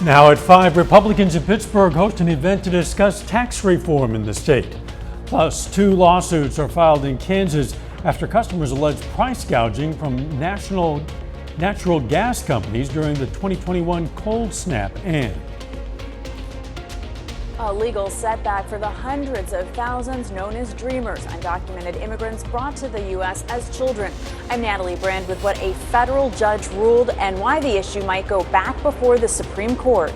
Now at 5, Republicans in Pittsburgh host an event to discuss tax reform in the state. Plus, 2 lawsuits are filed in Kansas after customers allege price gouging from national natural gas companies during the 2021 cold snap. And a legal setback for the hundreds of thousands known as Dreamers, undocumented immigrants brought to the U.S. as children. I'm Natalie Brand with what a federal judge ruled and why the issue might go back before the Supreme Court.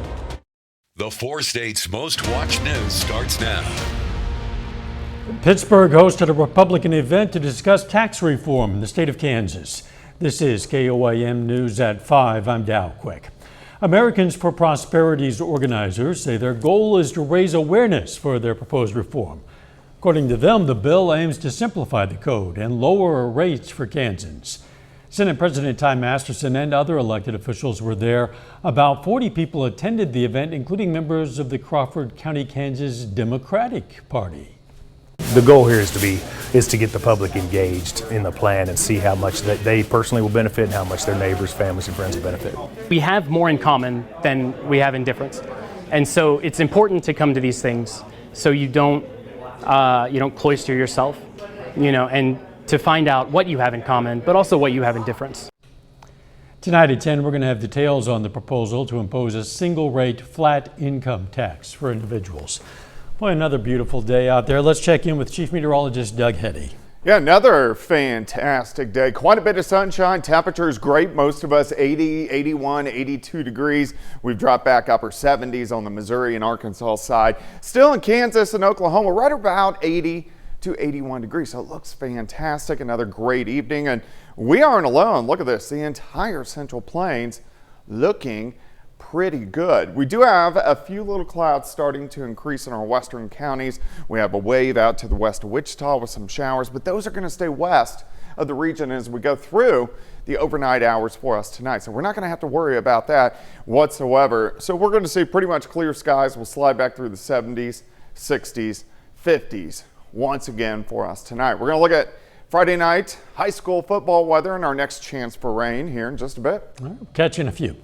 The 4 states' most watched news starts now. Pittsburgh hosted a Republican event to discuss tax reform in the state of Kansas. This is KOAM News at 5. I'm Dow Quick. Americans for Prosperity's organizers say their goal is to raise awareness for their proposed reform. According to them, the bill aims to simplify the code and lower rates for Kansans. Senate President Ty Masterson and other elected officials were there. About 40 people attended the event, including members of the Crawford County, Kansas Democratic Party. The goal here is to get the public engaged in the plan and see how much that they personally will benefit and how much their neighbors, families, and friends will benefit. We have more in common than we have in difference, and so it's important to come to these things so you don't cloister yourself, and to find out what you have in common, but also what you have in difference. Tonight at 10, we're going to have details on the proposal to impose a single-rate flat income tax for individuals. Boy, another beautiful day out there. Let's check in with Chief Meteorologist Doug Heddy. Yeah, another fantastic day. Quite a bit of sunshine. Temperatures great. Most of us 80, 81, 82 degrees. We've dropped back upper 70s on the Missouri and Arkansas side. Still in Kansas and Oklahoma, right about 80 to 81 degrees. So it looks fantastic. Another great evening. And we aren't alone. Look at this. The entire Central Plains looking pretty good. We do have a few little clouds starting to increase in our western counties. We have a wave out to the west of Wichita with some showers, but those are going to stay west of the region as we go through the overnight hours for us tonight. So we're not going to have to worry about that whatsoever. So we're going to see pretty much clear skies. We'll slide back through the 70s, 60s, 50s once again for us tonight. We're going to look at Friday night high school football weather and our next chance for rain here in just a bit. All right, catch you in a few.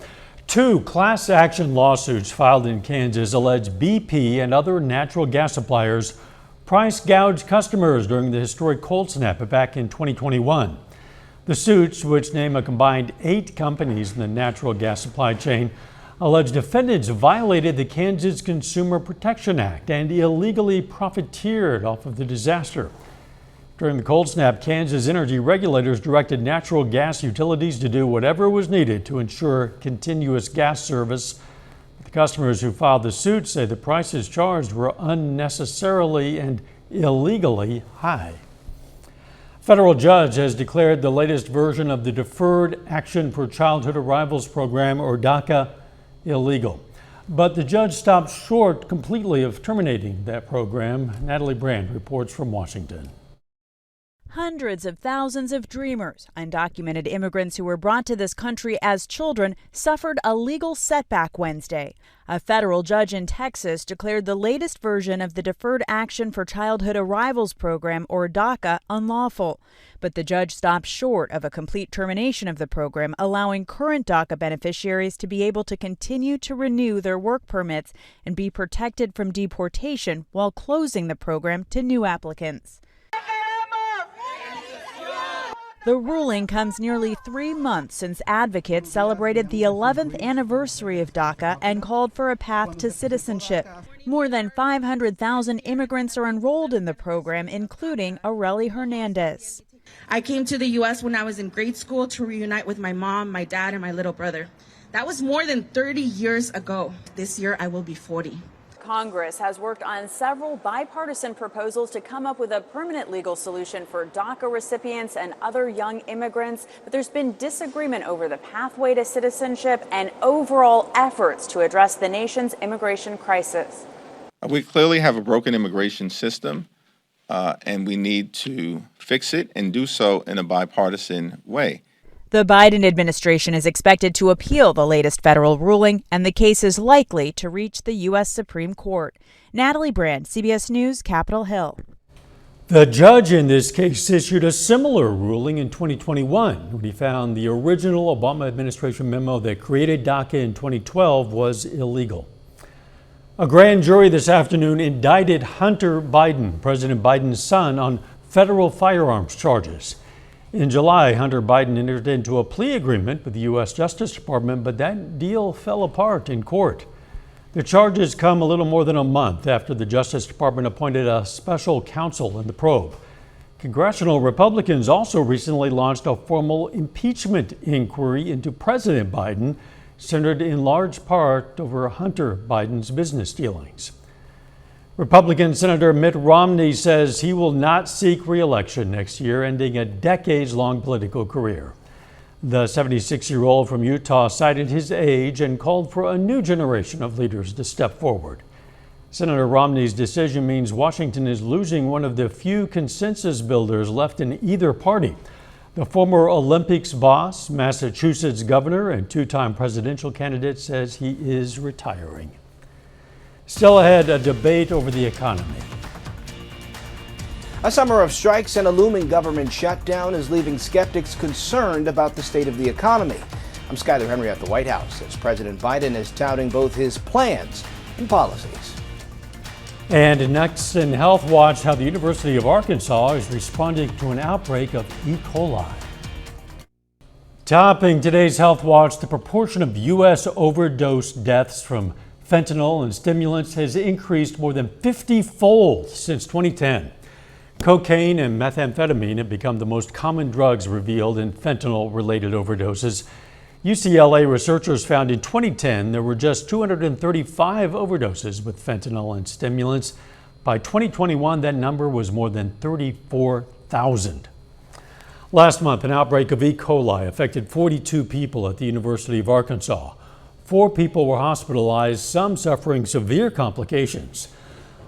2 class action lawsuits filed in Kansas allege BP and other natural gas suppliers price gouged customers during the historic cold snap back in 2021. The suits, which name a combined 8 companies in the natural gas supply chain, allege defendants violated the Kansas Consumer Protection Act and illegally profiteered off of the disaster. During the cold snap, Kansas energy regulators directed natural gas utilities to do whatever was needed to ensure continuous gas service. The customers who filed the suit say the prices charged were unnecessarily and illegally high. A federal judge has declared the latest version of the Deferred Action for Childhood Arrivals program, or DACA, illegal. But the judge stopped short completely of terminating that program. Natalie Brand reports from Washington. Hundreds of thousands of Dreamers, undocumented immigrants who were brought to this country as children, suffered a legal setback Wednesday. A federal judge in Texas declared the latest version of the Deferred Action for Childhood Arrivals program, or DACA, unlawful. But the judge stopped short of a complete termination of the program, allowing current DACA beneficiaries to be able to continue to renew their work permits and be protected from deportation while closing the program to new applicants. The ruling comes nearly 3 months since advocates celebrated the 11th anniversary of DACA and called for a path to citizenship. More than 500,000 immigrants are enrolled in the program, including Aurelie Hernandez. I came to the U.S. when I was in grade school to reunite with my mom, my dad, and my little brother. That was more than 30 years ago. This year I will be 40. Congress has worked on several bipartisan proposals to come up with a permanent legal solution for DACA recipients and other young immigrants, but there's been disagreement over the pathway to citizenship and overall efforts to address the nation's immigration crisis. We clearly have a broken immigration system, and we need to fix it and do so in a bipartisan way. The Biden administration is expected to appeal the latest federal ruling, and the case is likely to reach the U.S. Supreme Court. Natalie Brand, CBS News, Capitol Hill. The judge in this case issued a similar ruling in 2021 when he found the original Obama administration memo that created DACA in 2012 was illegal. A grand jury this afternoon indicted Hunter Biden, President Biden's son, on federal firearms charges. In July, Hunter Biden entered into a plea agreement with the U.S. Justice Department, but that deal fell apart in court. The charges come a little more than a month after the Justice Department appointed a special counsel in the probe. Congressional Republicans also recently launched a formal impeachment inquiry into President Biden, centered in large part over Hunter Biden's business dealings. Republican Senator Mitt Romney says he will not seek re-election next year, ending a decades-long political career. The 76-year-old from Utah cited his age and called for a new generation of leaders to step forward. Senator Romney's decision means Washington is losing one of the few consensus builders left in either party. The former Olympics boss, Massachusetts governor, and two-time presidential candidate says he is retiring. Still ahead, a debate over the economy. A summer of strikes and a looming government shutdown is leaving skeptics concerned about the state of the economy. I'm Skyler Henry at the White House as President Biden is touting both his plans and policies. And next in Health Watch, how the University of Arkansas is responding to an outbreak of E. coli. Topping today's Health Watch, the proportion of U.S. overdose deaths from fentanyl and stimulants has increased more than 50-fold since 2010. Cocaine and methamphetamine have become the most common drugs revealed in fentanyl-related overdoses. UCLA researchers found in 2010 there were just 235 overdoses with fentanyl and stimulants. By 2021, that number was more than 34,000. Last month, an outbreak of E. coli affected 42 people at the University of Arkansas. 4 people were hospitalized, some suffering severe complications.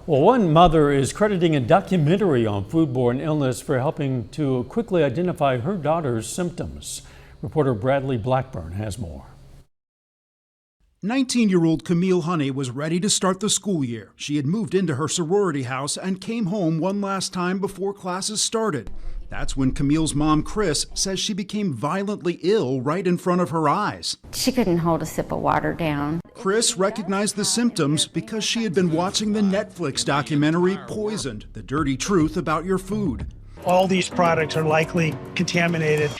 Well, one mother is crediting a documentary on foodborne illness for helping to quickly identify her daughter's symptoms. Reporter Bradley Blackburn has more. 19-year-old Camille Honey was ready to start the school year. She had moved into her sorority house and came home one last time before classes started. That's when Camille's mom, Chris, says she became violently ill right in front of her eyes. She couldn't hold a sip of water down. Chris recognized the symptoms because she had been watching the Netflix documentary Poisoned, the dirty truth about your food. All these products are likely contaminated.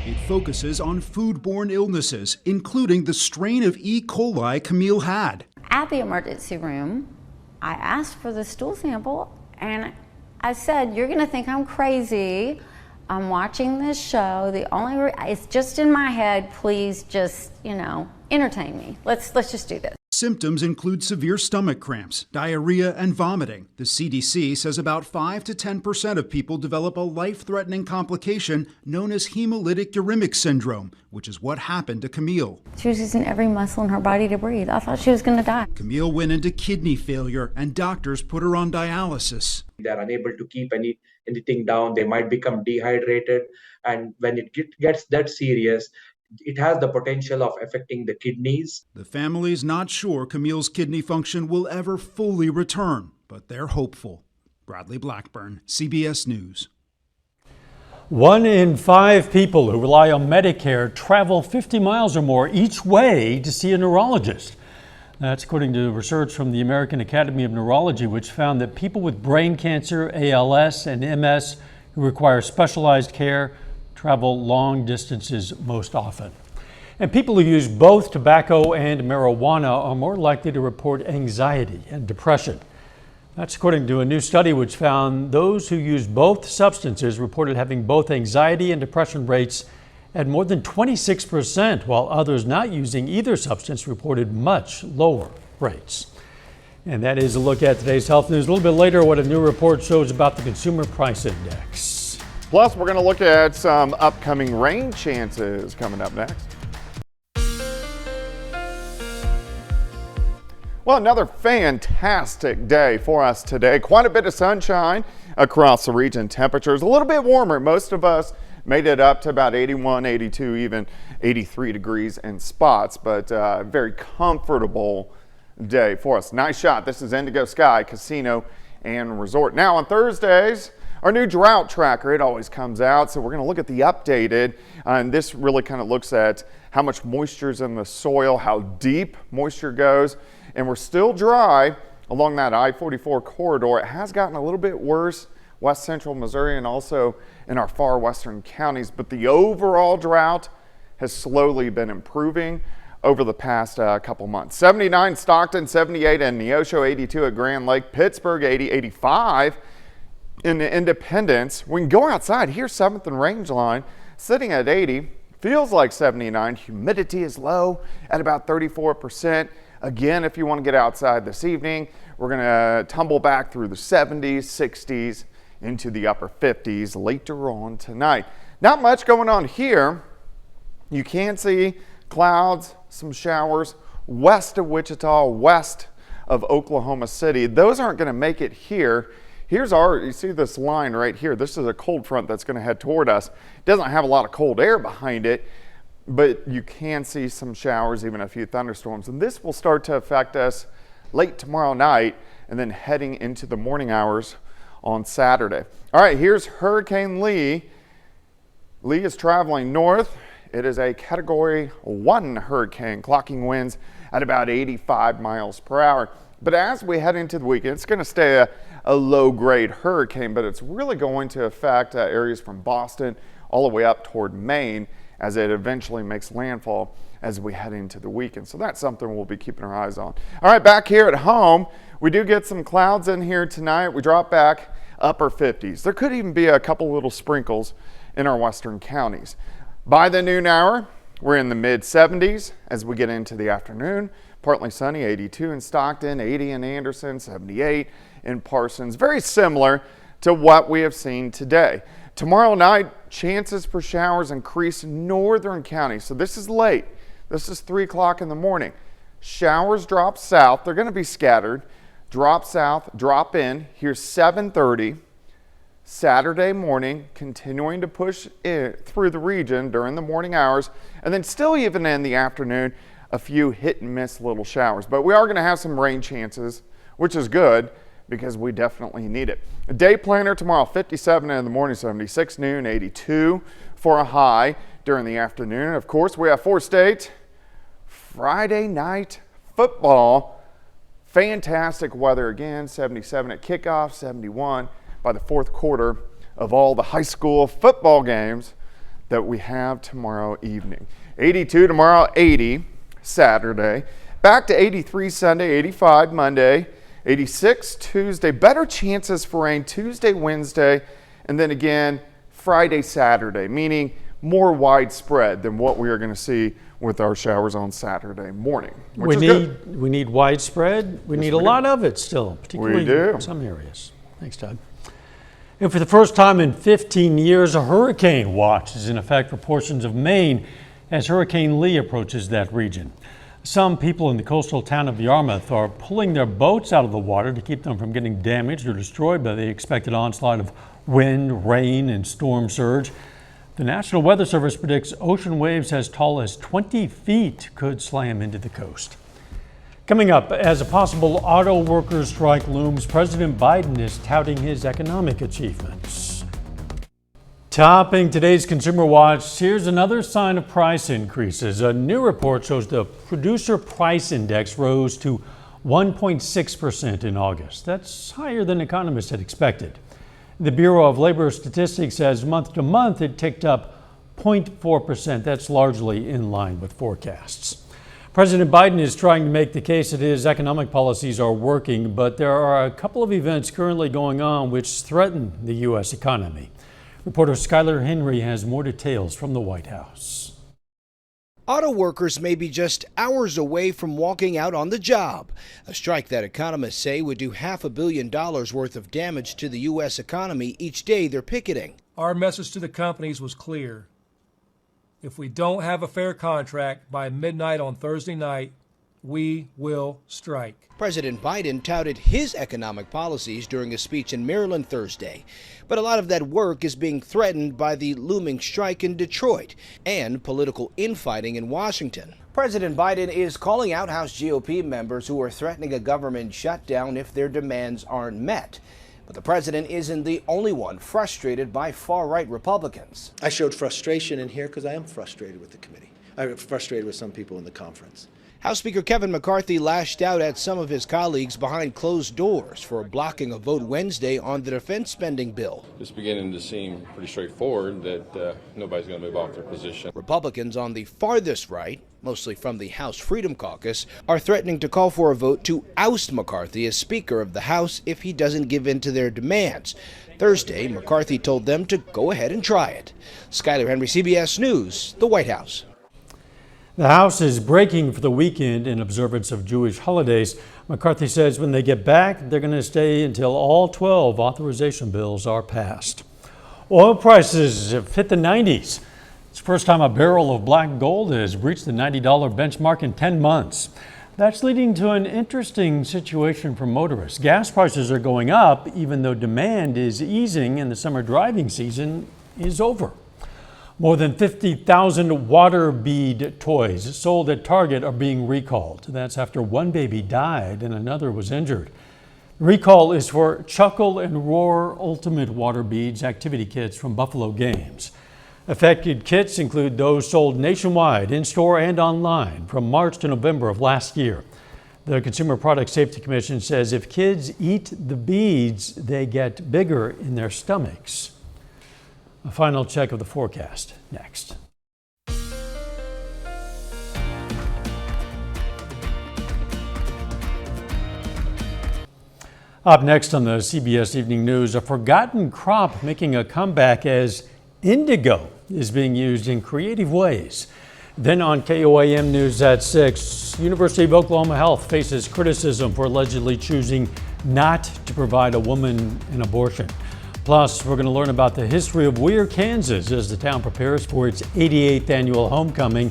It focuses on foodborne illnesses, including the strain of E. coli Camille had. At the emergency room, I asked for the stool sample and I said, "You're going to think I'm crazy. I'm watching this show. It's just in my head. Please just, entertain me. Let's just do this." Symptoms include severe stomach cramps, diarrhea, and vomiting. The CDC says about 5 to 10% of people develop a life-threatening complication known as hemolytic uremic syndrome, which is what happened to Camille. She was using every muscle in her body to breathe. I thought she was going to die. Camille went into kidney failure, and doctors put her on dialysis. They're unable to keep anything down. They might become dehydrated. And when it gets that serious, it has the potential of affecting the kidneys. The family's not sure Camille's kidney function will ever fully return, but they're hopeful. Bradley Blackburn, CBS News. 1 in 5 people who rely on Medicare travel 50 miles or more each way to see a neurologist. That's according to research from the American Academy of Neurology, which found that people with brain cancer, ALS, and MS who require specialized care travel long distances most often. And people who use both tobacco and marijuana are more likely to report anxiety and depression. That's according to a new study which found those who use both substances reported having both anxiety and depression rates at more than 26%, while others not using either substance reported much lower rates. And that is a look at today's health news. A little bit later, what a new report shows about the Consumer Price Index. Plus, we're going to look at some upcoming rain chances coming up next. Well, another fantastic day for us today. Quite a bit of sunshine across the region. Temperatures a little bit warmer. Most of us made it up to about 81, 82, even 83 degrees in spots, but very comfortable day for us. Nice shot. This is Indigo Sky Casino and Resort. Now on Thursdays, Our new drought tracker, it always comes out, so we're going to look at the updated, and this really kind of looks at how much moisture is in the soil, how deep moisture goes, and we're still dry along that I-44 corridor. It has gotten a little bit worse west central Missouri and also in our far western counties, but the overall drought has slowly been improving over the past couple months. 79 Stockton, 78 in Neosho, 82 at Grand Lake, Pittsburgh 80, 85 in Independence. We can go outside. Here's 7th and Rangeline sitting at 80. Feels like 79. Humidity is low at about 34%. Again, if you want to get outside this evening, we're going to tumble back through the 70s, 60s, into the upper 50s later on tonight. Not much going on here. You can see clouds, some showers west of Wichita, west of Oklahoma City. Those aren't going to make it here. Here's you see this line right here. This is a cold front that's going to head toward us. It doesn't have a lot of cold air behind it, but you can see some showers, even a few thunderstorms. And this will start to affect us late tomorrow night and then heading into the morning hours on Saturday. All right, here's Hurricane Lee. Lee is traveling north. It is a Category 1 hurricane, clocking winds at about 85 miles per hour. But as we head into the weekend, it's going to stay a low-grade hurricane, but it's really going to affect areas from Boston all the way up toward Maine as it eventually makes landfall as we head into the weekend. So that's something we'll be keeping our eyes on. All right, back here at home, we do get some clouds in here tonight. We drop back upper 50s. There could even be a couple little sprinkles in our western counties. By the noon hour, we're in the mid 70s as we get into the afternoon. Partly sunny, 82 in Stockton, 80 in Anderson, 78 in Parsons. Very similar to what we have seen today. Tomorrow night, chances for showers increase in northern counties. So this is late. This is 3 o'clock in the morning. Showers drop south. They're going to be scattered. Drop south, drop in. Here's 7:30. Saturday morning, continuing to push through the region during the morning hours, and then still even in the afternoon, a few hit and miss little showers. But we are going to have some rain chances, which is good because we definitely need it. A day planner tomorrow, 57 in the morning, 76 noon, 82 for a high during the afternoon. Of course, we have 4 State Friday night football. Fantastic weather again, 77 at kickoff, 71 by the fourth quarter of all the high school football games that we have tomorrow evening. 82 tomorrow, 80 Saturday, back to 83 Sunday, 85 Monday, 86 Tuesday. Better chances for rain Tuesday, Wednesday, and then again Friday, Saturday, meaning more widespread than what we are going to see with our showers on Saturday morning. We need widespread. We need a lot of it still, particularly in some areas. Thanks, Doug. And for the first time in 15 years, a hurricane watch is in effect for portions of Maine as Hurricane Lee approaches that region. Some people in the coastal town of Yarmouth are pulling their boats out of the water to keep them from getting damaged or destroyed by the expected onslaught of wind, rain, and storm surge. The National Weather Service predicts ocean waves as tall as 20 feet could slam into the coast. Coming up, as a possible auto workers strike looms, President Biden is touting his economic achievements. Topping today's Consumer Watch, here's another sign of price increases. A new report shows the Producer Price Index rose to 1.6% in August. That's higher than economists had expected. The Bureau of Labor Statistics says month to month it ticked up 0.4%. That's largely in line with forecasts. President Biden is trying to make the case that his economic policies are working, but there are a couple of events currently going on which threaten the U.S. economy. Reporter Skylar Henry has more details from the White House. Auto workers may be just hours away from walking out on the job. A strike that economists say would do $500 million worth of damage to the U.S. economy each day they're picketing. Our message to the companies was clear. If we don't have a fair contract by midnight on Thursday night, we will strike. President Biden touted his economic policies during a speech in Maryland Thursday. But a lot of that work is being threatened by the looming strike in Detroit and political infighting in Washington. President Biden is calling out House GOP members who are threatening a government shutdown if their demands aren't met. But the president isn't the only one frustrated by far-right Republicans. I showed frustration in here because I am frustrated with the committee. I'm frustrated with some people in the conference. House Speaker Kevin McCarthy lashed out at some of his colleagues behind closed doors for blocking a vote Wednesday on the defense spending bill. It's beginning to seem pretty straightforward that nobody's going to move off their position. Republicans on the farthest right, mostly from the House Freedom Caucus, are threatening to call for a vote to oust McCarthy as Speaker of the House if he doesn't give in to their demands. Thursday, McCarthy told them to go ahead and try it. Skyler Henry, CBS News, the White House. The House is breaking for the weekend in observance of Jewish holidays. McCarthy says when they get back, they're going to stay until all 12 authorization bills are passed. Oil prices have hit the 90s. It's the first time a barrel of black gold has reached the $90 benchmark in 10 months. That's leading to an interesting situation for motorists. Gas prices are going up even though demand is easing and the summer driving season is over. More than 50,000 water bead toys sold at Target are being recalled. That's after one baby died and another was injured. The recall is for Chuckle and Roar Ultimate Water Beads activity kits from Buffalo Games. Affected kits include those sold nationwide, in-store and online, from March to November of last year. The Consumer Product Safety Commission says if kids eat the beads, they get bigger in their stomachs. A final check of the forecast next. Up next on the CBS Evening News, a forgotten crop making a comeback as indigo is being used in creative ways. Then on KOAM News at 6, University of Oklahoma Health faces criticism for allegedly choosing not to provide a woman an abortion. Plus, we're going to learn about the history of Weir, Kansas as the town prepares for its 88th annual homecoming.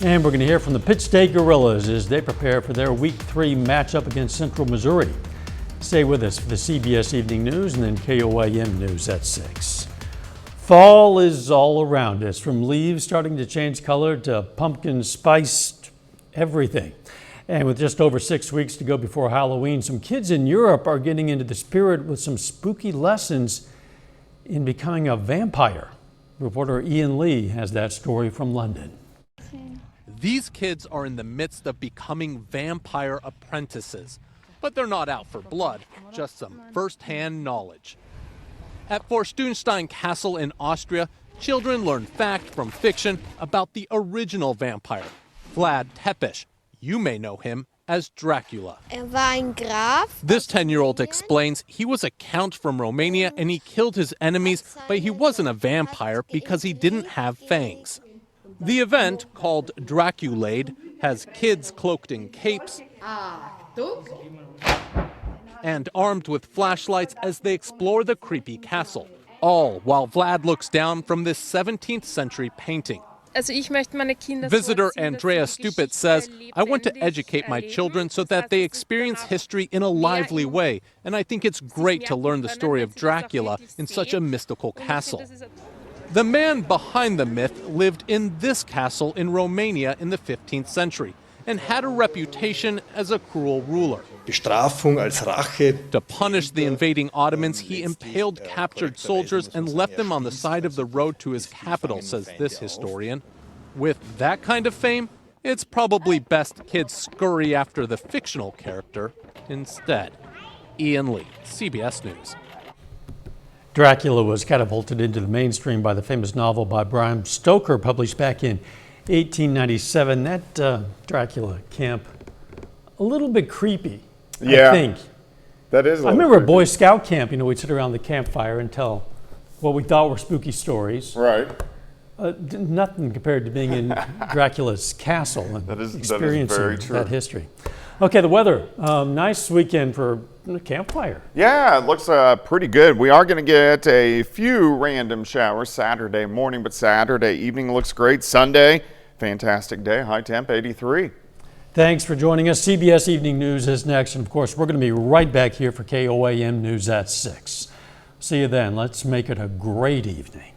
And we're going to hear from the Pitt State Gorillas as they prepare for their Week 3 matchup against Central Missouri. Stay with us for the CBS Evening News and then KOAM News at 6. Fall is all around us, from leaves starting to change color to pumpkin spiced everything. And with just over 6 weeks to go before Halloween, some kids in Europe are getting into the spirit with some spooky lessons in becoming a vampire. Reporter Ian Lee has that story from London. These kids are in the midst of becoming vampire apprentices, but they're not out for blood, just some first-hand knowledge. At Forstünstein Castle in Austria, children learn fact from fiction about the original vampire, Vlad Tepes. You may know him as Dracula. This 10-year-old explains he was a count from Romania and he killed his enemies, but he wasn't a vampire because he didn't have fangs. The event, called Draculade, has kids cloaked in capes and armed with flashlights as they explore the creepy castle, all while Vlad looks down from this 17th century painting. Visitor Andrea Stupitz says, I want to educate my children so that they experience history in a lively way, and I think it's great to learn the story of Dracula in such a mystical castle. The man behind the myth lived in this castle in Romania in the 15th century and had a reputation as a cruel ruler. To punish the invading Ottomans, he impaled captured soldiers and left them on the side of the road to his capital, says this historian. With that kind of fame, it's probably best kids scurry after the fictional character instead. Ian Lee, CBS News. Dracula was catapulted into the mainstream by the famous novel by Bram Stoker, published back in 1897. That Dracula camp, a little bit creepy. Yeah, I think. That is. I remember a Boy Scout camp. We'd sit around the campfire and tell what we thought were spooky stories. Right. Nothing compared to being in Dracula's castle and experiencing that history. Okay, the weather. Nice weekend for a campfire. Yeah, it looks pretty good. We are going to get a few random showers Saturday morning, but Saturday evening looks great. Sunday, fantastic day. High temp 83. Thanks for joining us. CBS Evening News is next. And of course, we're going to be right back here for KOAM News at 6. See you then. Let's make it a great evening.